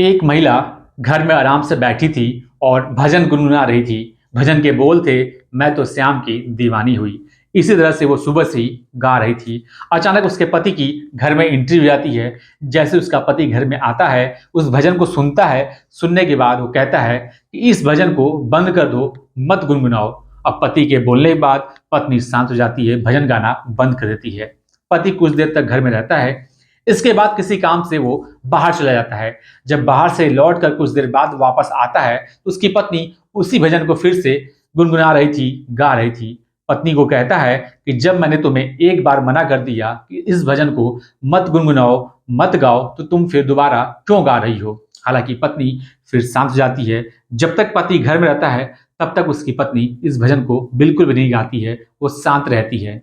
एक महिला घर में आराम से बैठी थी और भजन गुनगुना रही थी। भजन के बोल थे, मैं तो श्याम की दीवानी हुई। इसी तरह से वो सुबह से ही गा रही थी। अचानक उसके पति की घर में एंट्री हो जाती है। जैसे उसका पति घर में आता है, उस भजन को सुनता है। सुनने के बाद वो कहता है कि इस भजन को बंद कर दो, मत गुनगुनाओ। अब पति के बोलने के बाद पत्नी शांत हो जाती है, भजन गाना बंद कर देती है। पति कुछ देर तक घर में रहता है। इसके बाद किसी काम से वो बाहर चला जाता है। जब बाहर से लौट कर कुछ देर बाद वापस आता है तो उसकी पत्नी उसी भजन को फिर से गुनगुना रही थी, गा रही थी। पत्नी को कहता है कि जब मैंने तुम्हें एक बार मना कर दिया कि इस भजन को मत गुनगुनाओ, मत गाओ, तो तुम फिर दोबारा क्यों गा रही हो। हालांकि पत्नी फिर शांत हो जाती है। जब तक पति घर में रहता है तब तक उसकी पत्नी इस भजन को बिल्कुल भी नहीं गाती है, वो शांत रहती है।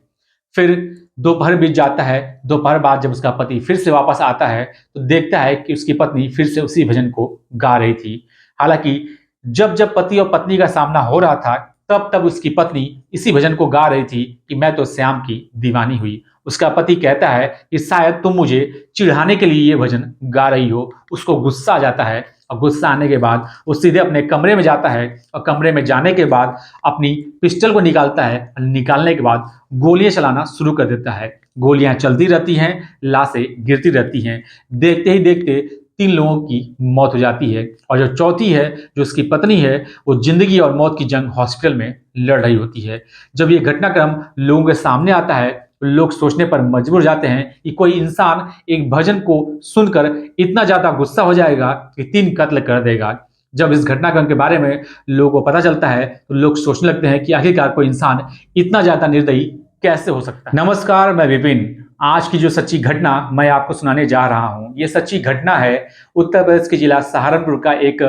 फिर दोपहर बीत जाता है। दोपहर बाद जब उसका पति फिर से वापस आता है तो देखता है कि उसकी पत्नी फिर से उसी भजन को गा रही थी। हालांकि जब जब पति और पत्नी का सामना हो रहा था तब तब उसकी पत्नी इसी भजन को गा रही थी कि मैं तो श्याम की दीवानी हुई। उसका पति कहता है कि शायद तुम मुझे चिढ़ाने के लिए ये भजन गा रही हो। उसको गुस्सा आ जाता है और गुस्सा आने के बाद वो सीधे अपने कमरे में जाता है और कमरे में जाने के बाद अपनी पिस्टल को निकालता है और निकालने के बाद गोलियां चलाना शुरू कर देता है। गोलियां चलती रहती हैं, लाशें गिरती रहती हैं। देखते ही देखते 3 लोगों की मौत हो जाती है और जो चौथी है, जो उसकी पत्नी है, वो जिंदगी और मौत की जंग हॉस्पिटल में लड़ रही होती है। जब ये घटनाक्रम लोगों के सामने आता है तो लोग सोचने पर मजबूर जाते हैं कि कोई इंसान एक भजन को सुनकर इतना ज्यादा गुस्सा हो जाएगा कि 3 कत्ल कर देगा। जब इस घटनाक्रम के बारे में लोगों को पता चलता है तो लोग सोचने लगते हैं कि आखिरकार कोई इंसान इतना ज्यादा निर्दयी कैसे हो सकता है। नमस्कार, मैं विपिन। आज की जो सच्ची घटना मैं आपको सुनाने जा रहा हूँ, ये सच्ची घटना है उत्तर प्रदेश के जिला सहारनपुर का एक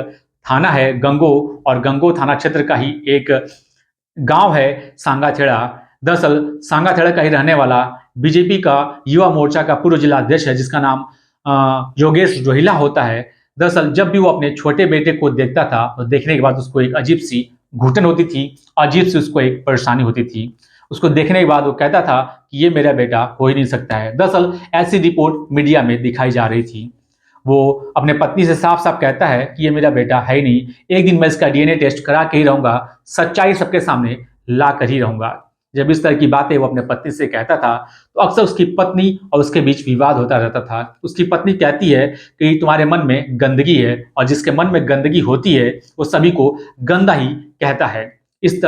थाना है गंगो, और गंगो थाना क्षेत्र का ही एक गांव है सांगाथेड़ा। दरअसल सांगाथेड़ा का ही रहने वाला बीजेपी का युवा मोर्चा का पूर्व जिला अध्यक्ष है, जिसका नाम योगेश रोहिला होता है। दरअसल जब भी वो अपने छोटे बेटे को देखता था तो देखने के बाद उसको एक अजीब सी घुटन होती थी, अजीब सी उसको एक परेशानी होती थी। उसको देखने के बाद वो कहता था कि ये मेरा बेटा हो ही नहीं सकता है। दरअसल ऐसी रिपोर्ट मीडिया में दिखाई जा रही थी। वो अपने पत्नी से साफ साफ कहता है कि ये मेरा बेटा है ही नहीं, एक दिन मैं इसका डीएनए टेस्ट करा के ही रहूंगा, सच्चाई सबके सामने ला कर ही रहूंगा। जब इस तरह की बातें वो अपने पत्नी से कहता था तो अक्सर उसकी पत्नी और उसके बीच विवाद होता रहता था। उसकी पत्नी कहती है कि तुम्हारे मन में गंदगी है, और जिसके मन में गंदगी होती है वो सभी को गंदा ही कहता है। इस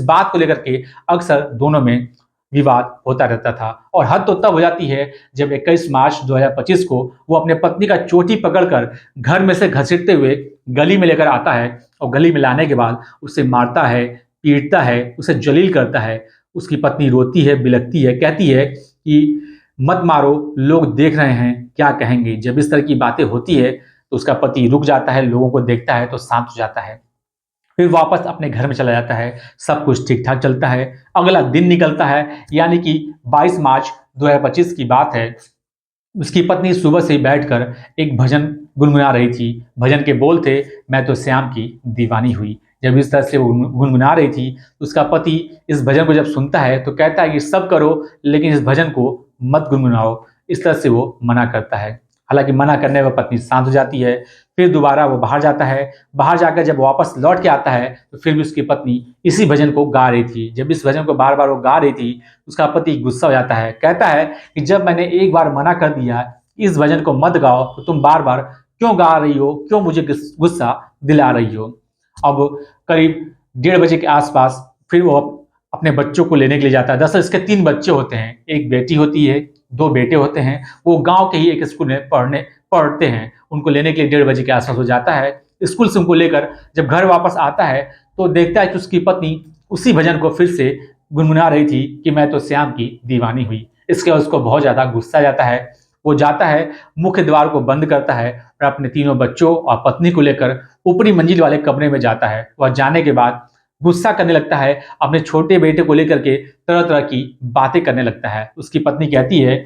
बात को लेकर के अक्सर दोनों में विवाद होता रहता था। और हद तो तब हो जाती है जब 21 मार्च 2025 को वो अपने पत्नी का चोटी पकड़कर घर में से घसीटते हुए गली में लेकर आता है, और गली में लाने के बाद उसे मारता है, पीटता है, उसे जलील करता है। उसकी पत्नी रोती है, बिलखती है, कहती है कि मत मारो, लोग देख रहे हैं, क्या कहेंगे। जब इस तरह की बातें होती है तो उसका पति रुक जाता है, लोगों को देखता है तो शांत हो जाता है। फिर वापस अपने घर में चला जाता है। सब कुछ ठीक ठाक चलता है। अगला दिन निकलता है, यानी कि 22 मार्च 2025 की बात है। उसकी पत्नी सुबह से ही बैठकर एक भजन गुनगुना रही थी। भजन के बोल थे, मैं तो श्याम की दीवानी हुई। जब इस तरह से वो गुनगुना रही थी तो उसका पति इस भजन को जब सुनता है तो कहता है कि सब करो लेकिन इस भजन को मत गुनगुनाओ। इस तरह से वो मना करता है। हालांकि मना करने पर पत्नी शांत हो जाती है। फिर दोबारा वो बाहर जाता है। बाहर जाकर जब वापस लौट के आता है तो फिर भी उसकी पत्नी इसी भजन को गा रही थी। जब इस भजन को बार बार वो गा रही थी उसका पति गुस्सा हो जाता है। कहता है कि जब मैंने एक बार मना कर दिया इस भजन को मत गाओ तो तुम बार बार क्यों गा रही हो, क्यों मुझे गुस्सा दिला रही हो। अब करीब 1:30 बजे के आसपास फिर वो अपने बच्चों को लेने के लिए जाता है। दरअसल इसके 3 बच्चे होते हैं, एक बेटी होती है, 2 बेटे होते हैं। वो गांव के ही एक स्कूल में पढ़ते हैं। उनको लेने के लिए 1:30 बजे के आसपास हो जाता है। स्कूल से उनको लेकर जब घर वापस आता है तो देखता है कि उसकी पत्नी उसी भजन को फिर से गुनगुना रही थी कि मैं तो श्याम की दीवानी हुई। इसके बाद उसको बहुत ज्यादा गुस्सा आ जाता है। वो जाता है, मुख्य द्वार को बंद करता है और अपने 3 बच्चों और पत्नी को लेकर ऊपरी मंजिल वाले कमरे में जाता है। वह जाने के बाद गुस्सा करने लगता है, अपने छोटे बेटे को लेकर के तरह तरह की बातें करने लगता है। उसकी पत्नी कहती है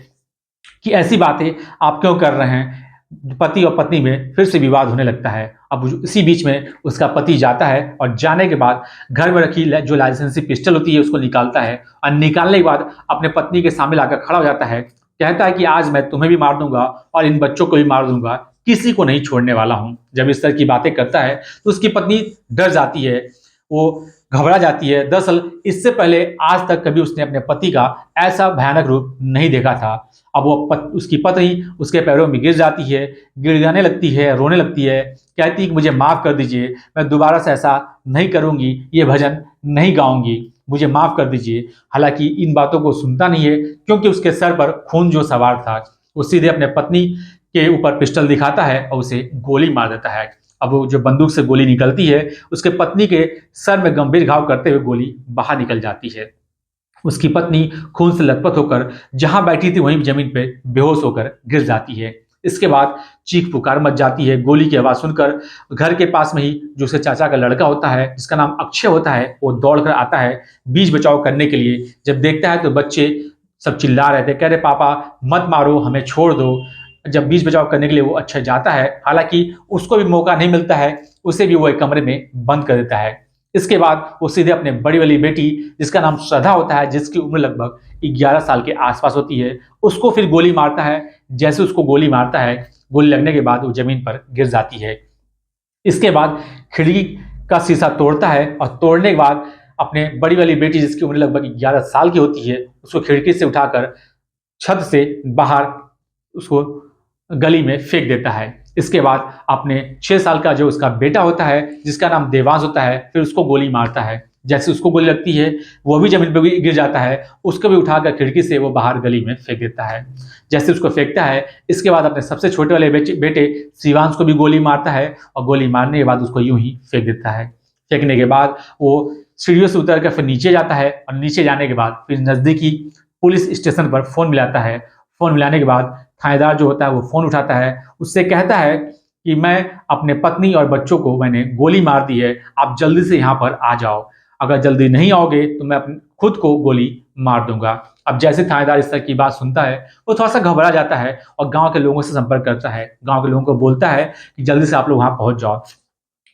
कि ऐसी बातें आप क्यों कर रहे हैं। पति और पत्नी में फिर से विवाद होने लगता है। अब इसी बीच में उसका पति जाता है और जाने के बाद घर में रखी जो लाइसेंसी पिस्टल होती है उसको निकालता है, और निकालने के बाद अपने पत्नी के सामने लाकर खड़ा हो जाता है। कहता है कि आज मैं तुम्हें भी मार दूंगा और इन बच्चों को भी मार दूंगा, किसी को नहीं छोड़ने वाला हूं। जब इस तरह की बातें करता है तो उसकी पत्नी डर जाती है, वो घबरा जाती है। दरअसल इससे पहले आज तक कभी उसने अपने पति का ऐसा भयानक रूप नहीं देखा था। अब वो उसकी पत्नी उसके पैरों में गिर जाती है, गिड़गिड़ाने लगती है, रोने लगती है, कहती है कि मुझे माफ कर दीजिए, मैं दोबारा से ऐसा नहीं करूंगी, ये भजन नहीं गाऊंगी, मुझे माफ कर दीजिए। हालांकि इन बातों को सुनता नहीं है, क्योंकि उसके सर पर खून जो सवार था, वो सीधे अपने पत्नी के ऊपर पिस्टल दिखाता है और उसे गोली मार देता है। अब वो जो बंदूक से गोली निकलती है, उसके पत्नी के सर में गंभीर घाव करते हुए गोली बाहर निकल जाती है। उसकी पत्नी खून से लथपथ होकर जहां बैठी थी वहीं जमीन पे बेहोश होकर गिर जाती है। इसके बाद चीख पुकार मच जाती है। गोली की आवाज सुनकर घर के पास में ही जो उसके चाचा का लड़का होता है, जिसका नाम अक्षय होता है, वो दौड़कर आता है बीच बचाव करने के लिए। जब देखता है तो बच्चे सब चिल्ला रहे थे, कह रहे पापा मत मारो, हमें छोड़ दो। जब बीच बचाव करने के लिए वो अक्षय जाता है, हालांकि उसको भी मौका नहीं मिलता है, उसे भी वो एक कमरे में बंद कर देता है। इसके बाद वो सीधे अपने बड़ी वाली बेटी, जिसका नाम श्रद्धा होता है, जिसकी उम्र लगभग 11 साल के आसपास होती है, उसको फिर गोली मारता है। जैसे उसको गोली मारता है, गोली लगने के बाद वो जमीन पर गिर जाती है। इसके बाद खिड़की का शीशा तोड़ता है और तोड़ने के बाद अपने बड़ी वाली बेटी, जिसकी उम्र लगभग 11 साल की होती है, उसको खिड़की से उठाकर छत से बाहर उसको गली में फेंक देता है। इसके बाद अपने 6 साल का जो उसका बेटा होता है, जिसका नाम देवांश होता है, फिर उसको गोली मारता है। जैसे उसको गोली लगती है, वो भी जमीन पर गिर जाता है, उसको भी उठाकर खिड़की से वो बाहर गली में फेंक देता है। जैसे उसको फेंकता है, इसके बाद अपने सबसे छोटे वाले बेटे शिवांश को भी गोली मारता है और गोली मारने के बाद उसको यूं ही फेंक देता है। फेंकने के बाद वो सीढ़ियों से उतर कर फिर नीचे जाता है और नीचे जाने के बाद फिर नजदीकी पुलिस स्टेशन पर फोन मिलाता है। फोन मिलाने के बाद थानेदार जो होता है वो फोन उठाता है, उससे कहता है कि मैं अपने पत्नी और बच्चों को मैंने गोली मार दी है, आप जल्दी से यहाँ पर आ जाओ, अगर जल्दी नहीं आओगे तो मैं अपने खुद को गोली मार दूंगा। अब जैसे थानेदार इस तरह की बात सुनता है, वो थोड़ा सा घबरा जाता है और गांव के लोगों से संपर्क करता है। गांव के लोगों को बोलता है कि जल्दी से आप लोग वहां पहुंच जाओ।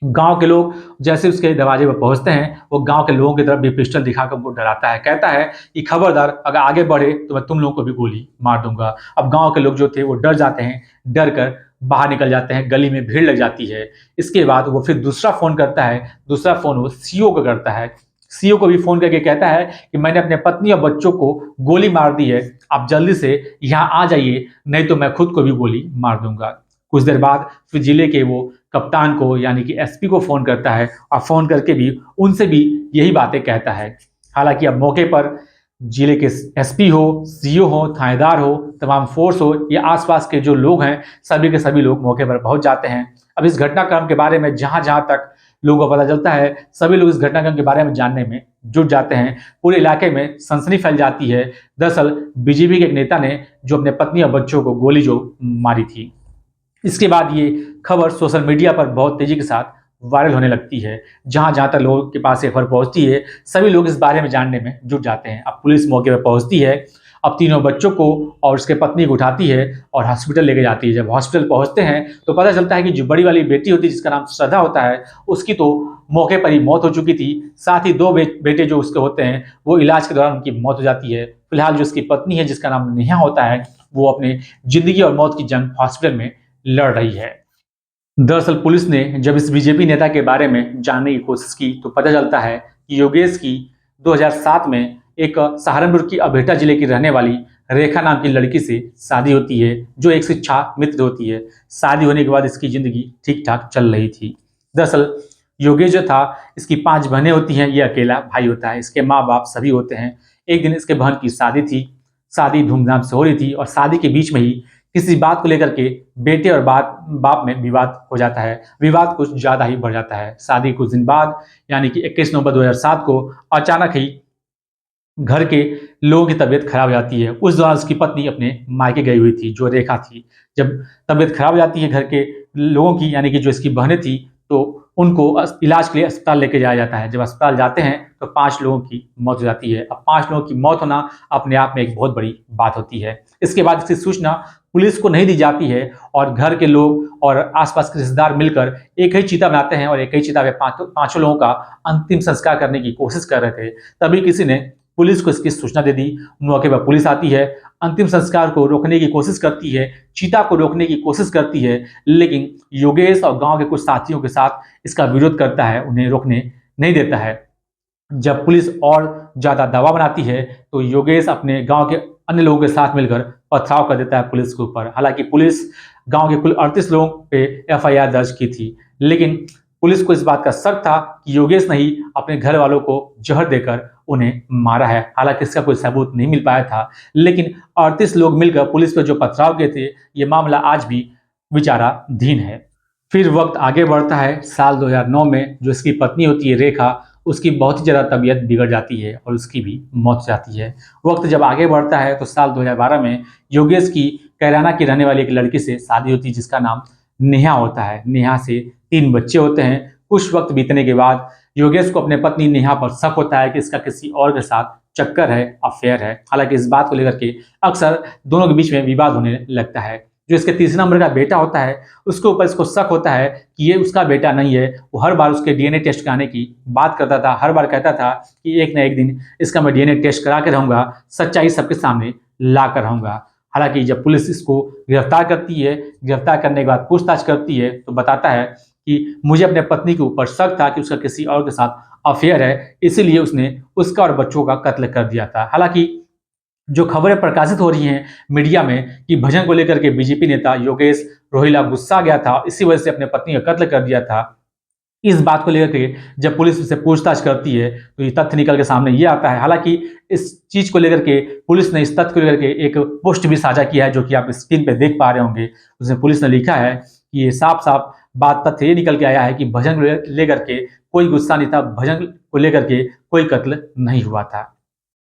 गांव के लोग जैसे उसके दरवाजे पर पहुंचते हैं, वो गांव के लोगों की तरफ भी पिस्टल दिखाकर उनको डराता है, कहता है कि खबरदार अगर आगे बढ़े तो मैं तुम लोगों को भी गोली मार दूंगा। अब गांव के लोग जो थे वो डर जाते हैं, डर कर बाहर निकल जाते हैं, गली में भीड़ लग जाती है। इसके बाद वो फिर दूसरा फोन करता है, दूसरा फोन वो सीओ को करता है। सीओ को भी फोन करके कहता है कि मैंने अपने पत्नी और बच्चों को गोली मार दी है, आप जल्दी से यहाँ आ जाइए, नहीं तो मैं खुद को भी गोली मार दूंगा। कुछ देर बाद फिर जिले के वो कप्तान को यानी कि एसपी को फोन करता है और फोन करके भी उनसे भी यही बातें कहता है। हालांकि अब मौके पर जिले के एसपी हो, सीओ हो, थानेदार हो, तमाम फोर्स हो या आसपास के जो लोग हैं, सभी के सभी लोग मौके पर पहुंच जाते हैं। अब इस घटनाक्रम के बारे में जहां जहां तक लोगों को पता चलता है, सभी लोग इस घटनाक्रम के बारे में जानने में जुट जाते हैं। पूरे इलाके में सनसनी फैल जाती है। दरअसल बीजेपी के एक नेता ने जो अपने पत्नी और बच्चों को गोली जो मारी थी। इसके बाद ये खबर सोशल मीडिया पर बहुत तेजी के साथ वायरल होने लगती है। जहां जहां तक लोगों के पास ये खबर पहुंचती है, सभी लोग इस बारे में जानने में जुट जाते हैं। अब पुलिस मौके पर पहुंचती है, अब तीनों बच्चों को और उसके पत्नी को उठाती है और हॉस्पिटल लेके जाती है। जब हॉस्पिटल पहुंचते हैं तो पता चलता है कि जो बड़ी वाली बेटी होती है, जिसका नाम श्रद्धा होता है, उसकी तो मौके पर ही मौत हो चुकी थी। साथ ही दो बेटे जो उसके होते हैं, वो इलाज के दौरान उनकी मौत हो जाती है। फिलहाल जो उसकी पत्नी है, जिसका नाम नेहा होता है, वो अपने जिंदगी और मौत की जंग हॉस्पिटल में लड़ रही है। दरअसल पुलिस ने जब इस बीजेपी नेता के बारे में जानने की कोशिश की तो पता चलता है कि योगेश की 2007 में एक सहारनपुर की अभेटा जिले की रहने वाली रेखा नाम की लड़की से शादी होती है, जो एक शिक्षा मित्र होती है। शादी होने के बाद इसकी जिंदगी ठीक ठाक चल रही थी। दरअसल योगेश जो था, इसकी 5 बहनें होती हैं, ये अकेला भाई होता है। इसके माँ बाप सभी होते हैं। एक दिन इसके बहन की शादी थी। शादी धूमधाम से हो रही थी और शादी के बीच में ही किसी बात को लेकर के बेटे और बाप में विवाद हो जाता है। विवाद कुछ ज्यादा ही बढ़ जाता है। शादी कुछ दिन बाद यानी कि 21 नवंबर 2007 को अचानक ही घर के लोगों की तबीयत खराब हो जाती है। उस दौरान उसकी पत्नी अपने मायके गई हुई थी, जो रेखा थी। जब तबीयत खराब हो जाती है घर के लोगों की, यानी कि जो इसकी बहनें थी, तो उनको इलाज के लिए अस्पताल लेके जाया जाता है। जब अस्पताल जाते हैं तो 5 लोगों की मौत हो जाती है। अब 5 लोगों की मौत होना अपने आप में एक बहुत बड़ी बात होती है। इसके बाद इसकी सूचना पुलिस को नहीं दी जाती है और घर के लोग और आसपास के रिश्तेदार मिलकर एक ही चिता बनाते हैं और एक ही चिता में पांचों लोगों का अंतिम संस्कार करने की कोशिश कर रहे थे। तभी किसी ने पुलिस को इसकी सूचना दे दी। मौके पर पुलिस आती है, अंतिम संस्कार को रोकने की कोशिश करती है, चिता को रोकने की कोशिश करती है, लेकिन योगेश और गांव के कुछ साथियों के साथ इसका विरोध करता है, उन्हें रोकने नहीं देता है। जब पुलिस और ज्यादा दबाव बनाती है तो योगेश अपने गांव के अन्य लोगों के साथ मिलकर पथराव कर देता है पुलिस के ऊपर। हालांकि पुलिस गांव के कुल 38 लोगों पे एफआईआर दर्ज की थी, लेकिन पुलिस को इस बात का शक था कि योगेश ने ही अपने घर वालों को जहर देकर उन्हें मारा है। हालांकि इसका कोई सबूत नहीं मिल पाया था, लेकिन 38 लोग मिलकर पुलिस पर जो पथराव किए थे, ये मामला आज भी विचाराधीन है। फिर वक्त आगे बढ़ता है। साल 2009 में जो इसकी पत्नी होती है रेखा, उसकी बहुत ही ज़्यादा तबीयत बिगड़ जाती है और उसकी भी मौत हो जाती है। वक्त जब आगे बढ़ता है तो साल 2012 में योगेश की कैराना की रहने वाली एक लड़की से शादी होती है जिसका नाम नेहा होता है। नेहा से 3 बच्चे होते हैं। कुछ वक्त बीतने के बाद योगेश को अपने पत्नी नेहा पर शक होता है कि इसका किसी और के साथ चक्कर है, अफेयर है। हालांकि इस बात को लेकर के अक्सर दोनों के बीच में विवाद होने लगता है। जो इसके तीसरे नंबर का बेटा होता है उसके ऊपर इसको शक होता है कि ये उसका बेटा नहीं है। वो हर बार उसके डीएनए टेस्ट कराने की बात करता था, हर बार कहता था कि एक ना एक दिन इसका मैं डीएनए टेस्ट करा के रहूंगा, सच्चाई सबके सामने ला कर रहूंगा। हालांकि जब पुलिस इसको गिरफ्तार करती है, गिरफ्तार करने के बाद पूछताछ करती है तो बताता है कि मुझे अपने पत्नी के ऊपर शक था कि उसका किसी और के साथ अफेयर है, इसीलिए उसने उसका और बच्चों का कत्ल कर दिया था। हालांकि जो खबरें प्रकाशित हो रही हैं मीडिया में कि भजन को लेकर के बीजेपी नेता योगेश रोहिला गुस्सा गया था, इसी वजह से अपने पत्नी का कत्ल कर दिया था, इस बात को लेकर के जब पुलिस उससे पूछताछ करती है तो ये तथ्य निकल के सामने ये आता है। हालांकि इस चीज को लेकर के पुलिस ने इस तथ्य को लेकर के एक पोस्ट भी साझा किया है जो कि आप स्क्रीन पे देख पा रहे होंगे। उसमें पुलिस ने लिखा है कि ये साफ साफ बात तथ्य ये निकल के आया है कि भजन को लेकर के कोई गुस्सा नहीं था, भजन को लेकर के कोई कत्ल नहीं हुआ था।